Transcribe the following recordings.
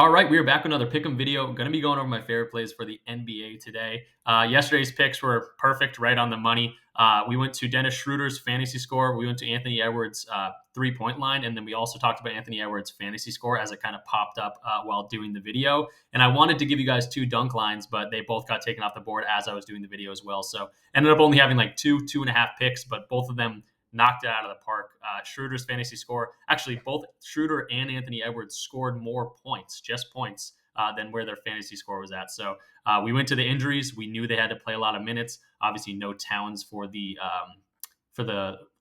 All right, we are back with another pick'em video. Going to be going over my favorite plays for the NBA today. Yesterday's picks were perfect, right on the money. We went to Dennis Schroeder's fantasy score. We went to Anthony Edwards' 3-point line, and then we also talked about Anthony Edwards' fantasy score as it kind of popped up while doing the video. And I wanted to give you guys two dunk lines, but they both got taken off the board as I was doing the video as well. So ended up only having like two and a half picks, but both of them knocked it out of the park. Schroeder's fantasy score, actually, both Schroeder and Anthony Edwards scored more points, just points, than where their fantasy score was at. So we went to the injuries. We knew they had to play a lot of minutes. Obviously, no Towns for the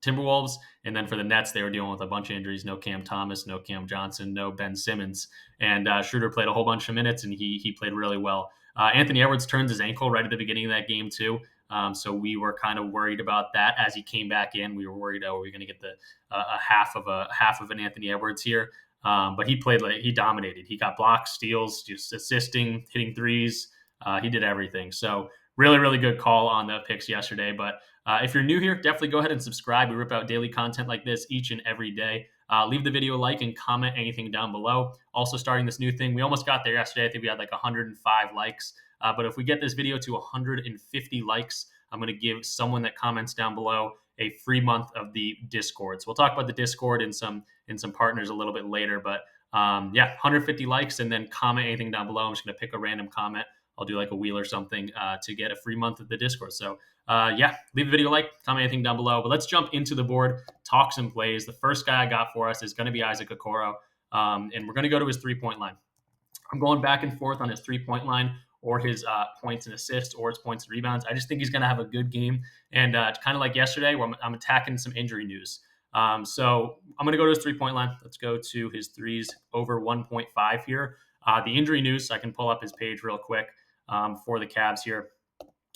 Timberwolves, and then for the Nets, they were dealing with a bunch of injuries. No Cam Thomas, no Cam Johnson, no Ben Simmons, and Schroeder played a whole bunch of minutes, and he played really well. Anthony Edwards turns his ankle right at the beginning of that game too. So we were kind of worried about that as he came back in. We were worried, oh, we're going to get the a half of an Anthony Edwards here. But he played like he dominated. He got blocks, steals, just assisting, hitting threes. He did everything. So really, really good call on the picks yesterday. But if you're new here, definitely go ahead and subscribe. We rip out daily content like this each and every day. Leave the video a like and comment anything down below. Also starting this new thing. We almost got there yesterday. I think we had like 105 likes. But if we get this video to 150 likes, I'm going to give someone that comments down below a free month of the Discord. So we'll talk about the Discord and some partners a little bit later. But yeah, 150 likes and then comment anything down below. I'm just going to pick a random comment. I'll do like a wheel or something to get a free month of the Discord. So yeah, leave a video like, comment anything down below. But let's jump into the board, talk some plays. The first guy I got for us is going to be Isaac Okoro, and we're going to go to his 3-point line. I'm going back and forth on his 3-point line or his points and assists or his points and rebounds. I just think he's going to have a good game. And kind of like yesterday where I'm attacking some injury news. So I'm going to go to his 3-point line. Let's go to his threes over 1.5 here. The injury news, I can pull up his page real quick for the Cavs here.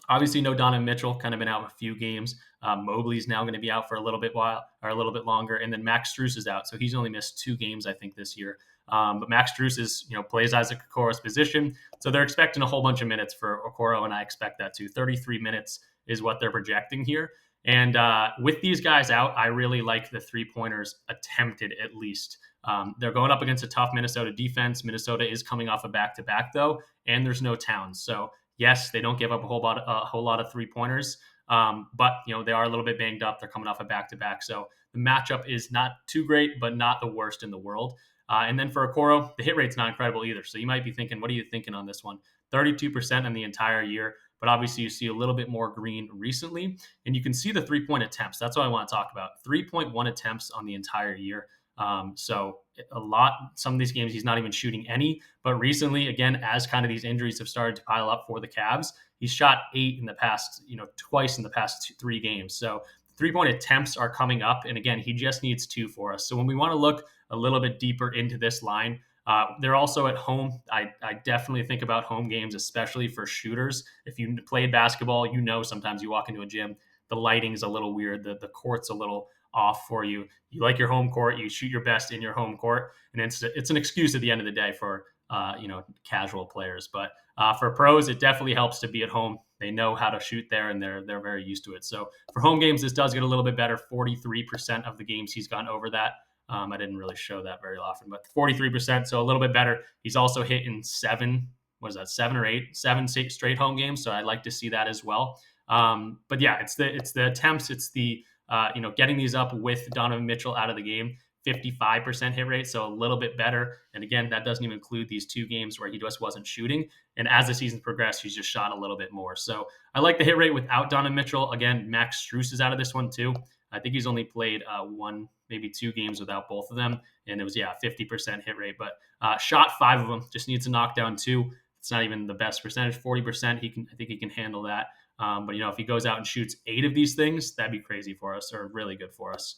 Obviously, no Donovan Mitchell, kind of been out a few games. Mobley's now going to be out for a little bit longer, and then Max Strus is out, so he's only missed 2 games, I think, this year. But Max Strus is, plays Isaac Okoro's position, so they're expecting a whole bunch of minutes for Okoro, and I expect that too. 33 minutes is what they're projecting here. And with these guys out, I really like the 3-pointers attempted at least. They're going up against a tough Minnesota defense. Minnesota is coming off a back-to-back though, and there's no Towns, so. Yes, they don't give up a whole lot of 3-pointers, but they are a little bit banged up. They're coming off a back-to-back, so the matchup is not too great, but not the worst in the world. And then for Okoro, the hit rate's not incredible either. So you might be thinking, what are you thinking on this one? 32% in the entire year, but obviously you see a little bit more green recently, and you can see the 3-point attempts. That's what I want to talk about. 3.1 attempts on the entire year. So a lot, some of these games he's not even shooting any, but recently, again, as kind of these injuries have started to pile up for the Cavs, he's shot 8 in the past, twice in the past 3 games. So 3-point attempts are coming up. And again, he just needs 2 for us. So when we want to look a little bit deeper into this line, they're also at home. I definitely think about home games, especially for shooters. If you played basketball, sometimes you walk into a gym, the lighting's a little weird. The court's a little off for you. You like your home court, you shoot your best in your home court, and it's an excuse at the end of the day for casual players. But for pros, it definitely helps to be at home. They know how to shoot there, and they're very used to it. So for home games, this does get a little bit better. 43% of the games he's gone over that. I didn't really show that very often, but 43%, so a little bit better. He's also hit in 7 straight home games, so I'd like to see that as well. But yeah, it's the attempts, it's the getting these up with Donovan Mitchell out of the game, 55% hit rate, so a little bit better. And again, that doesn't even include these 2 games where he just wasn't shooting. And as the season progressed, he's just shot a little bit more. So I like the hit rate without Donovan Mitchell. Again, Max Strus is out of this one too. I think he's only played 1, maybe 2 games without both of them. And it was, 50% hit rate, but shot 5 of them, just needs to knock down 2. It's not even the best percentage, 40%. I think he can handle that. But if he goes out and shoots 8 of these things, that'd be crazy for us, or really good for us.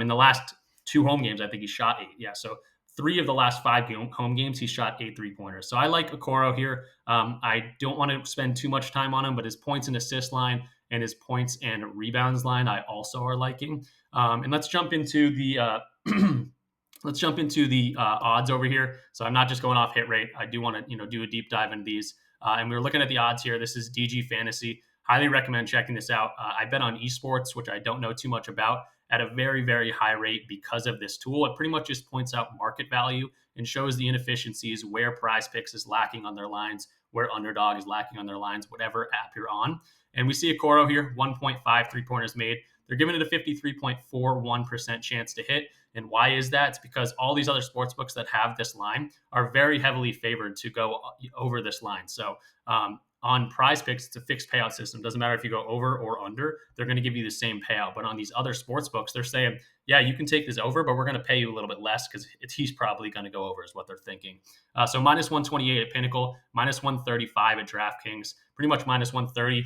In the last 2 home games, I think he shot 8. Yeah, so 3 of the last 5 home games, he shot 8 3-pointers. So I like Okoro here. I don't want to spend too much time on him, but his points and assist line and his points and rebounds line, I also are liking. And let's jump into the odds over here. So I'm not just going off hit rate. I do want to do a deep dive into these. And we were looking at the odds here. This is DG Fantasy. Highly recommend checking this out. I bet on esports, which I don't know too much about, at a very, very high rate because of this tool. It pretty much just points out market value and shows the inefficiencies where Prize Picks is lacking on their lines, where Underdog is lacking on their lines, whatever app you're on. And we see Okoro here, 1.5 3-pointers made. They're giving it a 53.41% chance to hit. And why is that? It's because all these other sports books that have this line are very heavily favored to go over this line. So on Prize Picks, it's a fixed payout system. Doesn't matter if you go over or under, they're going to give you the same payout. But on these other sports books, they're saying, yeah, you can take this over, but we're going to pay you a little bit less because he's probably going to go over is what they're thinking. So minus 128 at Pinnacle, minus 135 at DraftKings, pretty much minus 130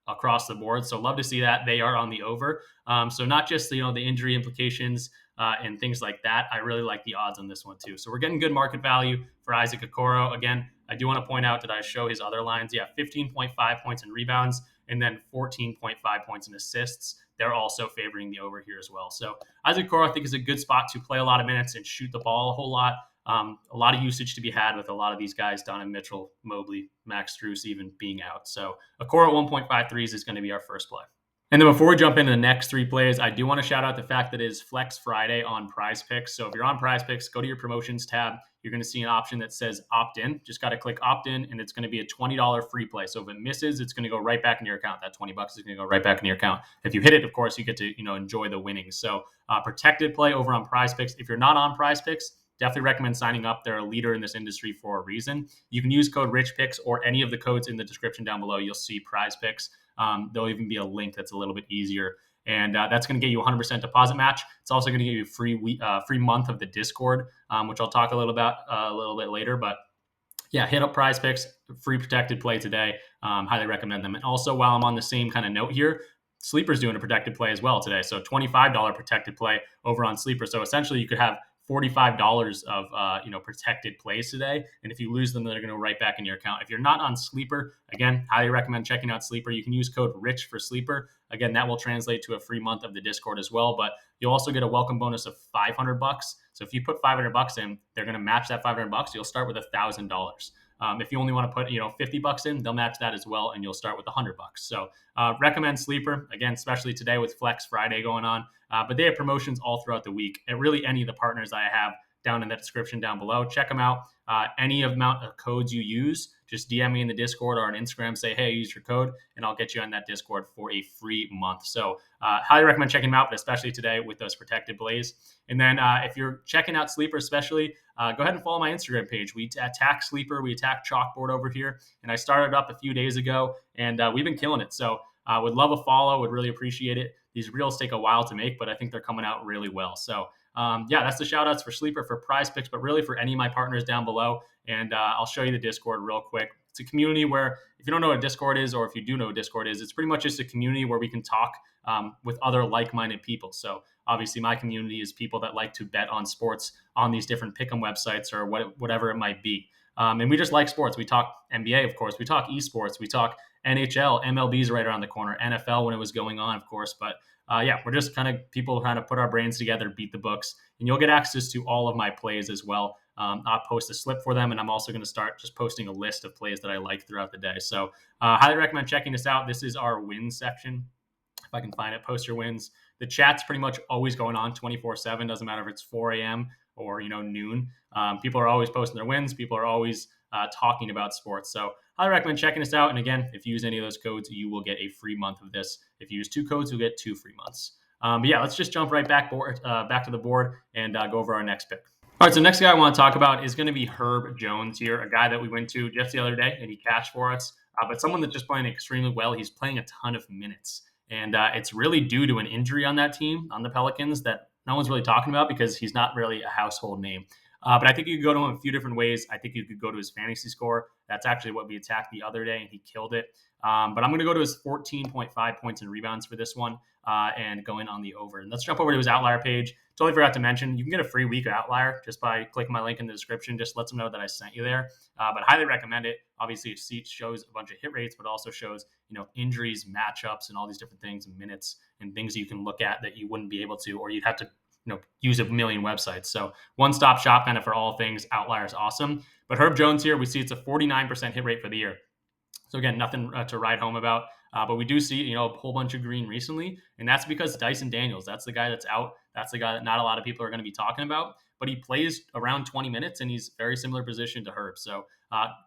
across the board. So love to see that they are on the over. So not just the injury implications and things like that. I really like the odds on this one too. So we're getting good market value for Isaac Okoro. Again, I do want to point out that I show his other lines. Yeah, 15.5 points in rebounds and then 14.5 points in assists. They're also favoring the over here as well. So Isaac Okoro, I think, is a good spot to play a lot of minutes and shoot the ball a whole lot. A lot of usage to be had with a lot of these guys, Donovan Mitchell, Mobley, Max Strus even being out. So Okoro 1.53s is going to be our first play. And then before we jump into the next three plays, I do want to shout out the fact that it is Flex Friday on Prize Picks. So if you're on Prize Picks, go to your promotions tab. You're going to see an option that says opt in. Just got to click opt in, and it's going to be a $20 free play. So if it misses, it's going to go right back into your account. That $20 is going to go right back into your account. If you hit it, of course, you get to enjoy the winnings. So protected play over on Prize Picks. If you're not on Prize Picks, definitely recommend signing up. They're a leader in this industry for a reason. You can use code RICHPICKS or any of the codes in the description down below. You'll see Prize Picks. There'll even be a link that's a little bit easier. And that's going to get you a 100% deposit match. It's also going to give you a free month of the Discord, which I'll talk a little bit later. But yeah, hit up Prize Picks, free protected play today. Highly recommend them. And also, while I'm on the same kind of note here, Sleeper's doing a protected play as well today. So $25 protected play over on Sleeper. So essentially, you could have $45 of protected plays today, and if you lose them, they're going to go right back in your account. If you're not on Sleeper, again, highly recommend checking out Sleeper. You can use code RICH for Sleeper. Again, that will translate to a free month of the Discord as well, but you'll also get a welcome bonus of $500. So if you put $500 in, they're going to match that $500. You'll start with $1,000. If you only want to put $50 in, they'll match that as well, and you'll start with $100. So recommend Sleeper, again, especially today with Flex Friday going on. But they have promotions all throughout the week at really any of the partners I have down in the description down below. Check them out. Any amount of codes you use, just DM me in the Discord or on Instagram, say, hey, use your code, and I'll get you on that Discord for a free month. So highly recommend checking them out, but especially today with those protected plays. And then if you're checking out Sleeper especially, go ahead and follow my Instagram page. We attack Sleeper. We attack Chalkboard over here. And I started up a few days ago, and we've been killing it. So would love a follow. Would really appreciate it. These reels take a while to make, but I think they're coming out really well. So that's the shout outs for Sleeper, for Prize Picks, but really for any of my partners down below. And I'll show you the Discord real quick. It's a community where, if you don't know what Discord is, or if you do know what Discord is, it's pretty much just a community where we can talk with other like-minded people. So obviously my community is people that like to bet on sports on these different pick'em websites or whatever it might be. And we just like sports. We talk NBA, of course. We talk esports. We talk NHL. MLB's right around the corner. NFL when it was going on, of course. But we're just kind of people trying to put our brains together, beat the books. And you'll get access to all of my plays as well. I'll post a slip for them, and I'm also going to start just posting a list of plays that I like throughout the day. So highly recommend checking this out. This is our wins section. If I can find it, post your wins. The chat's pretty much always going on 24/7. Doesn't matter if it's 4 a.m. or noon. People are always posting their wins. People are always talking about sports. So highly recommend checking this out. And again, if you use any of those codes, you will get a free month of this. If you use 2 codes, you'll get 2 free months. Let's just jump right back to the board and go over our next pick. All right, so next guy I want to talk about is going to be Herb Jones here, a guy that we went to just the other day, and he cashed for us. But someone that's just playing extremely well. He's playing a ton of minutes. And it's really due to an injury on that team, on the Pelicans, that no one's really talking about because he's not really a household name. But I think you could go to him a few different ways. I think you could go to his fantasy score. That's actually what we attacked the other day, and he killed it. But I'm going to go to his 14.5 points and rebounds for this one and going on the over. And let's jump over to his Outlier page. Totally forgot to mention, you can get a free week of Outlier just by clicking my link in the description. Just lets them know that I sent you there. But highly recommend it. Obviously, it shows a bunch of hit rates, but also shows injuries, matchups, and all these different things, and minutes, and things that you can look at that you wouldn't be able to, or you'd have to use a million websites. So one-stop shop kind of for all things. Outlier is awesome. But Herb Jones here, we see it's a 49% hit rate for the year. So again, nothing to write home about. But we do see, a whole bunch of green recently, and that's because Dyson Daniels, that's the guy that's out. That's the guy that not a lot of people are going to be talking about. but he plays around 20 minutes and he's very similar position to Herb. So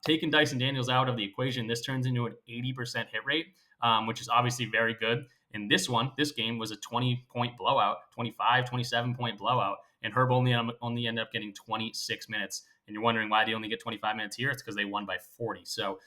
taking Dyson Daniels out of the equation, this turns into an 80% hit rate, which is obviously very good. And this game was a 20-point blowout, 25, 27-point blowout, and Herb only ended up getting 26 minutes. And you're wondering why they only get 25 minutes here? It's because they won by 40. So,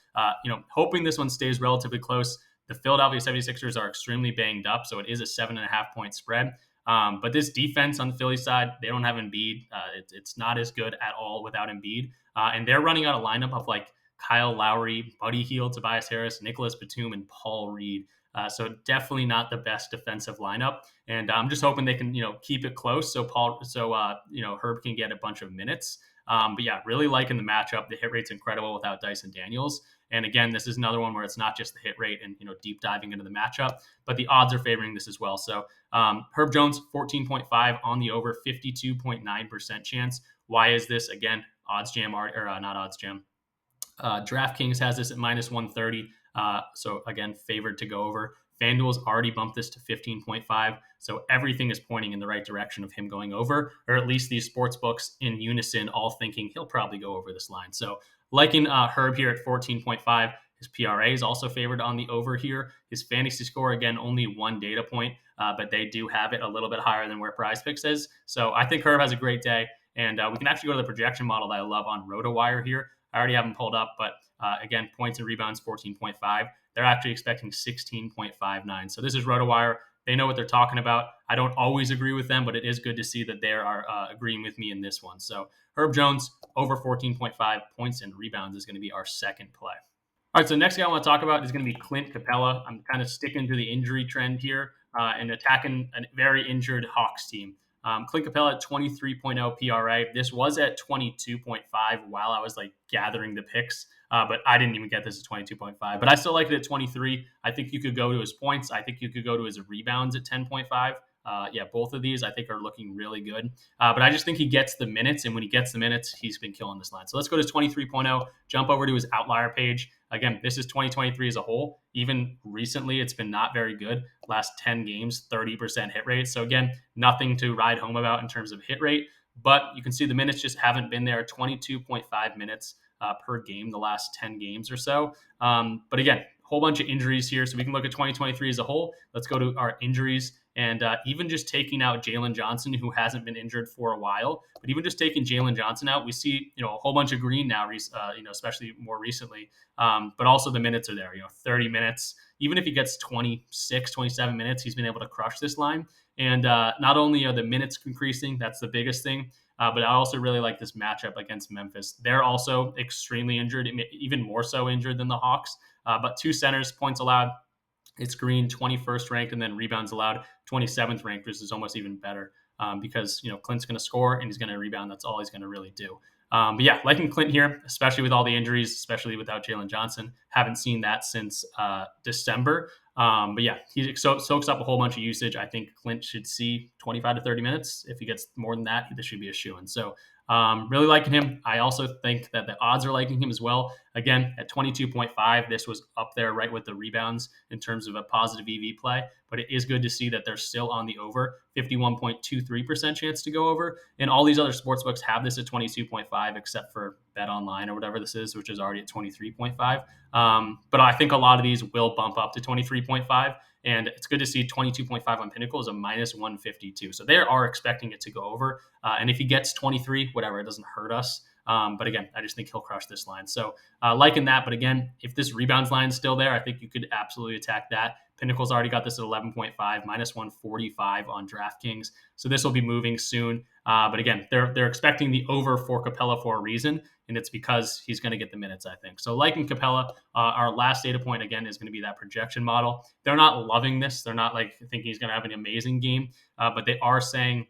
hoping this one stays relatively close. The Philadelphia 76ers are extremely banged up, so it is a 7.5-point spread. But this defense on the Philly side, they don't have Embiid. It's not as good at all without Embiid. And they're running out a lineup of like Kyle Lowry, Buddy Hield, Tobias Harris, Nicholas Batum, and Paul Reed. So definitely not the best defensive lineup. And I'm just hoping they can, keep it close so Herb can get a bunch of minutes. But yeah, really liking the matchup. The hit rate's incredible without Dyson Daniels. And again, this is another one where it's not just the hit rate and deep diving into the matchup, but the odds are favoring this as well. So Herb Jones 14.5 on the over, 52.9% chance. Why is this? Again, odds jam or not odds jam. DraftKings has this at minus 130. So again, favored to go over. FanDuel's already bumped this to 15.5. So everything is pointing in the right direction of him going over, or at least these sports books in unison, all thinking he'll probably go over this line. So liking Herb here at 14.5. His PRA is also favored on the over here. His fantasy score, again, only one data point, but they do have it a little bit higher than where PrizePicks is. So I think Herb has a great day. And we can actually go to the projection model that I love on RotoWire here. I already have them pulled up, but again, points and rebounds 14.5. They're actually expecting 16.59. So this is RotoWire. They know what they're talking about. I don't always agree with them, but it is good to see that they are agreeing with me in this one. So Herb Jones over 14.5 points and rebounds is going to be our second play. All right, so next guy I want to talk about is going to be Clint Capela. I'm kind of sticking to the injury trend here and attacking a very injured Hawks team. Clint Capela at 23.0 PRA. This was at 22.5 while I was gathering the picks, but I didn't even get this at 22.5. But I still like it at 23. I think you could go to his points. I think you could go to his rebounds at 10.5. Both of these I think are looking really good. But I just think he gets the minutes, and when he gets the minutes, he's been killing this line. So let's go to 23.0, jump over to his outlier page. Again, this is 2023 as a whole. Even recently, it's been not very good. Last 10 games, 30% hit rate. So again, nothing to ride home about in terms of hit rate. But you can see the minutes just haven't been there. 22.5 minutes per game the last 10 games or so. But again, whole bunch of injuries here. So we can look at 2023 as a whole. Let's go to our injuries. And even just taking out Jalen Johnson, who hasn't been injured for a while, but even just taking Jalen Johnson out, we see a whole bunch of green now, especially more recently. But also the minutes are there. 30 minutes. Even if he gets 26, 27 minutes, he's been able to crush this line. And not only are the minutes increasing, that's the biggest thing, but I also really like this matchup against Memphis. They're also extremely injured, even more so injured than the Hawks. But two centers, points allowed. It's Green, 21st ranked, and then rebounds allowed, 27th ranked, which is almost even better because, Clint's going to score and he's going to rebound. That's all he's going to really do. But yeah, liking Clint here, especially with all the injuries, especially without Jalen Johnson. Haven't seen that since December. But yeah, he soaks up a whole bunch of usage. I think Clint should see 25 to 30 minutes. If he gets more than that, this should be a shoo-in. So really liking him. I also think that the odds are liking him as well. Again, at 22.5, this was up there right with the rebounds in terms of a positive EV play. But it is good to see that they're still on the over, 51.23% chance to go over. And all these other sportsbooks have this at 22.5, except for Bet Online or whatever this is, which is already at 23.5. But I think a lot of these will bump up to 23.5. And it's good to see 22.5 on Pinnacle is a minus 152. So they are expecting it to go over. And if he gets 23, whatever, it doesn't hurt us. But again, I just think he'll crush this line. So liking that. But again, if this rebounds line is still there, I think you could absolutely attack that. Pinnacle's already got this at 11.5, minus 145 on DraftKings. So this will be moving soon. But again, they're expecting the over for Capela for a reason, and it's because he's going to get the minutes, I think. So liking Capela, our last data point, again, is going to be that projection model. They're not loving this. They're not thinking he's going to have an amazing game, but they are saying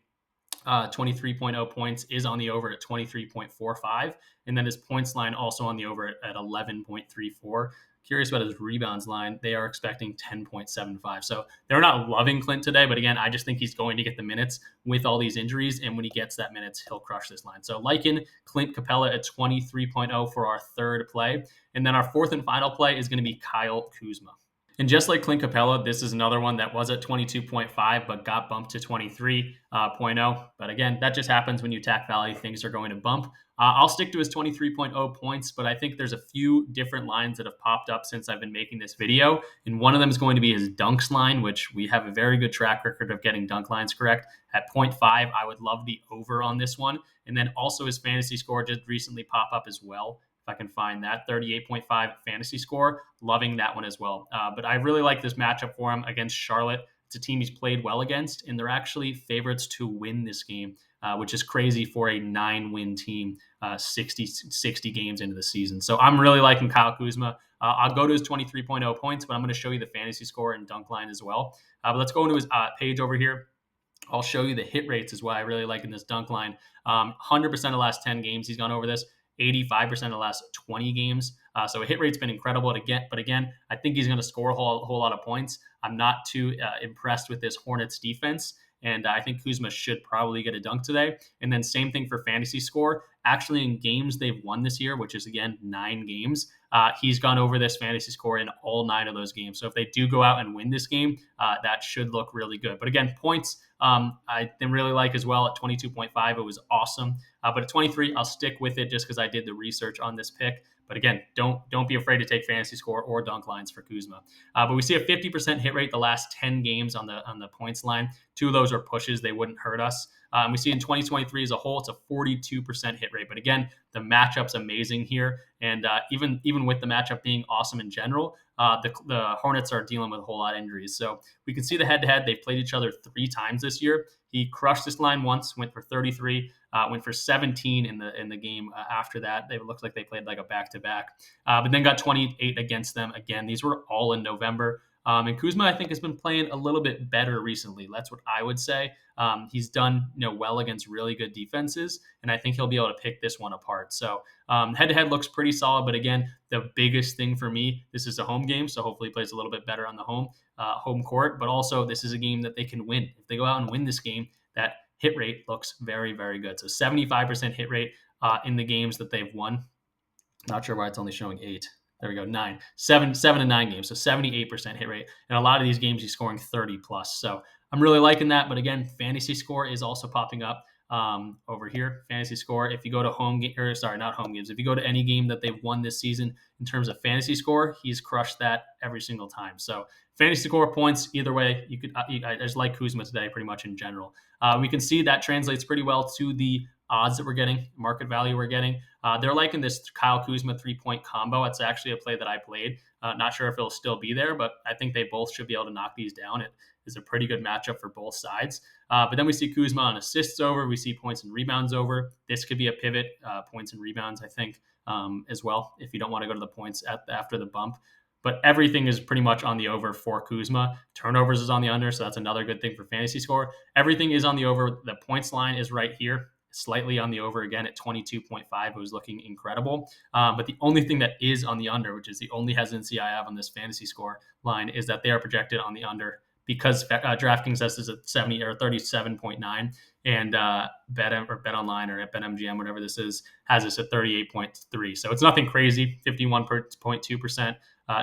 23.0 points is on the over at 23.45. And then his points line also on the over at 11.34. Curious about his rebounds line. They are expecting 10.75. So they're not loving Clint today, but again, I just think he's going to get the minutes with all these injuries. And when he gets that minutes, he'll crush this line. So liking Clint Capela at 23.0 for our third play. And then our fourth and final play is going to be Kyle Kuzma. And just like Clint Capela, this is another one that was at 22.5 but got bumped to 23.0. But again, that just happens when you attack value. Things are going to bump. I'll stick to his 23.0 points, but I think there's a few different lines that have popped up since I've been making this video. And one of them is going to be his dunks line, which we have a very good track record of getting dunk lines correct. At 0.5, I would love the over on this one. And then also his fantasy score just recently pop up as well. If I can find that 38.5 fantasy score, loving that one as well. But I really like this matchup for him against Charlotte. It's a team he's played well against, and they're actually favorites to win this game, which is crazy for a 9-win team 60 games into the season. So I'm really liking Kyle Kuzma. I'll go to his 23.0 points, but I'm going to show you the fantasy score and dunk line as well. But let's go into his page over here. I'll show you the hit rates as well. I really like in this dunk line. 100% of the last 10 games he's gone over this. 85% of the last 20 games. So a hit rate's been incredible to get. But again, I think he's going to score a whole lot of points. I'm not too impressed with this Hornets defense. And I think Kuzma should probably get a dunk today. And then same thing for fantasy score. Actually, in games they've won this year, which is, again, 9 games, he's gone over this fantasy score in all 9 of those games. So if they do go out and win this game, that should look really good. But again, points I really like as well at 22.5. It was awesome. But at 23, I'll stick with it just because I did the research on this pick. But again, don't be afraid to take fantasy score or dunk lines for Kuzma. But we see a 50% hit rate the last 10 games on the points line. 2 of those are pushes; they wouldn't hurt us. We see in 2023 as a whole, it's a 42% hit rate. But again, the matchup's amazing here, and even with the matchup being awesome in general, the Hornets are dealing with a whole lot of injuries. So we can see the head-to-head. They've played each other 3 times this year. He crushed this line once, went for 33, went for 17 in the game after that. It looked like they played like a back-to-back, but then got 28 against them again. These were all in November. And Kuzma, I think, has been playing a little bit better recently. That's what I would say. He's done well against really good defenses, and I think he'll be able to pick this one apart. So head-to-head looks pretty solid, but again, the biggest thing for me, this is a home game, so hopefully he plays a little bit better on the home court, but also this is a game that they can win. If they go out and win this game, that hit rate looks very, very good. So 75% hit rate in the games that they've won. Not sure why it's only showing 8. There we go, 9. 7 to 9 games, so 78% hit rate. And a lot of these games he's scoring 30 plus. So I'm really liking that. But again, fantasy score is also popping up over here. Fantasy score. If you go to not home games. If you go to any game that they've won this season in terms of fantasy score, he's crushed that every single time. So fantasy score points, either way, you could. I just like Kuzma today, pretty much in general. We can see that translates pretty well to the odds that we're getting, market value we're getting. They're liking this Kyle Kuzma 3-point combo. It's actually a play that I played. Not sure if it'll still be there, but I think they both should be able to knock these down. It is a pretty good matchup for both sides. But then we see Kuzma on assists over. We see points and rebounds over. This could be a pivot, points and rebounds, I think, as well, if you don't want to go to the points after the bump. But everything is pretty much on the over for Kuzma. Turnovers is on the under, so that's another good thing for fantasy score. Everything is on the over. The points line is right here, slightly on the over again at 22.5. It was looking incredible. But the only thing that is on the under, which is the only hesitancy I have on this fantasy score line, is that they are projected on the under because DraftKings says is at 70 or 37.9, and Bet Online or at BetMGM, whatever this is, has this at 38.3. So it's nothing crazy. 51.2%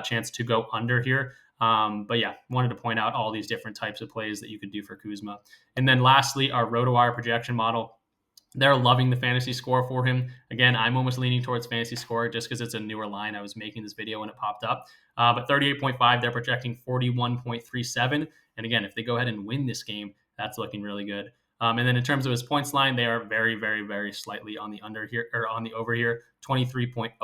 chance to go under here. But yeah, wanted to point out all these different types of plays that you could do for Kuzma. And then lastly, our RotoWire projection model. They're loving the fantasy score for him. Again, I'm almost leaning towards fantasy score just because it's a newer line. I was making this video when it popped up. But 38.5, they're projecting 41.37. And again, if they go ahead and win this game, that's looking really good. And then in terms of his points line, they are very, very, very slightly on the under here or on the over here, 23.05.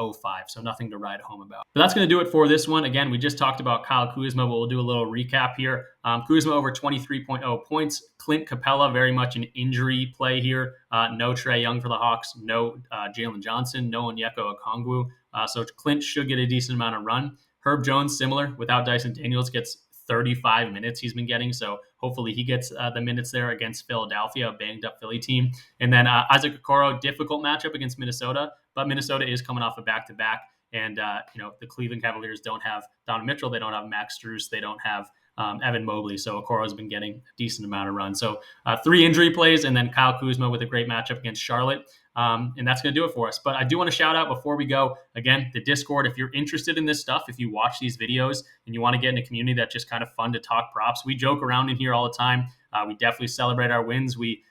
So nothing to write home about. But that's going to do it for this one. Again, we just talked about Kyle Kuzma, but we'll do a little recap here. Kuzma over 23.0 points. Clint Capela, very much an injury play here. No Trae Young for the Hawks. No Jalen Johnson. No Onyeka Okongwu. So Clint should get a decent amount of run. Herb Jones, similar. Without Dyson Daniels, gets 35 minutes he's been getting. So hopefully he gets the minutes there against Philadelphia, a banged up Philly team. And then Isaac Okoro, difficult matchup against Minnesota, but Minnesota is coming off a back-to-back. And, the Cleveland Cavaliers don't have Donovan Mitchell. They don't have Max Strus. They don't have Evan Mobley. So Okoro's been getting a decent amount of run. So 3 injury plays, and then Kyle Kuzma with a great matchup against Charlotte. And that's going to do it for us. But I do want to shout out before we go, again, the Discord. If you're interested in this stuff, if you watch these videos and you want to get in a community that's just kind of fun to talk props, we joke around in here all the time. We definitely celebrate our wins. We,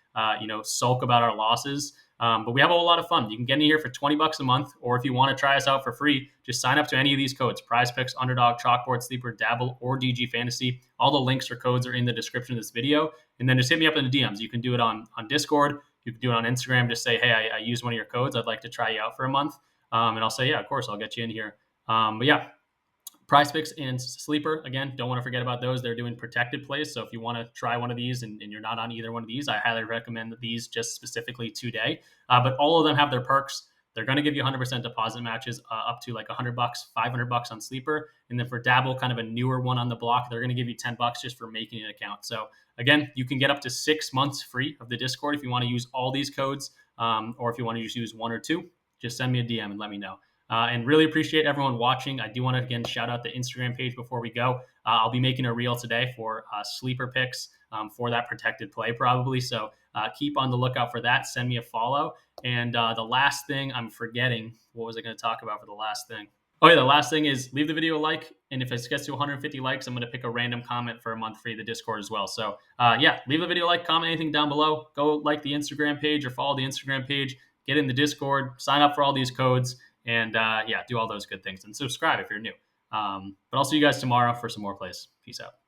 sulk about our losses. But we have a whole lot of fun. You can get in here for $20 a month, or if you want to try us out for free, just sign up to any of these codes: PrizePicks, Underdog, Chalkboard, Sleeper, Dabble, or DG Fantasy. All the links or codes are in the description of this video. And then just hit me up in the DMs. You can do it on Discord. You can do it on Instagram. Just say, hey, I used one of your codes. I'd like to try you out for a month. And I'll say, yeah, of course, I'll get you in here. But yeah, PrizePicks and Sleeper, again, don't want to forget about those. They're doing protected plays. So if you want to try one of these and you're not on either one of these, I highly recommend these just specifically today. But all of them have their perks. They're going to give you 100% deposit matches up to like $100, $500 on Sleeper. And then for Dabble, kind of a newer one on the block, they're going to give you $10 just for making an account. So again, you can get up to 6 months free of the Discord if you want to use all these codes, or if you want to just use one or two, just send me a DM and let me know. And really appreciate everyone watching. I do want to, again, shout out the Instagram page before we go. I'll be making a reel today for sleeper picks for that protected play probably. So keep on the lookout for that. Send me a follow. And the last thing I'm forgetting, what was I going to talk about for the last thing? Oh, yeah, the last thing is leave the video a like. And if it gets to 150 likes, I'm going to pick a random comment for a month free of the Discord as well. So leave the video a like, comment anything down below. Go like the Instagram page or follow the Instagram page. Get in the Discord, sign up for all these codes. And do all those good things and subscribe if you're new. But I'll see you guys tomorrow for some more plays. Peace out.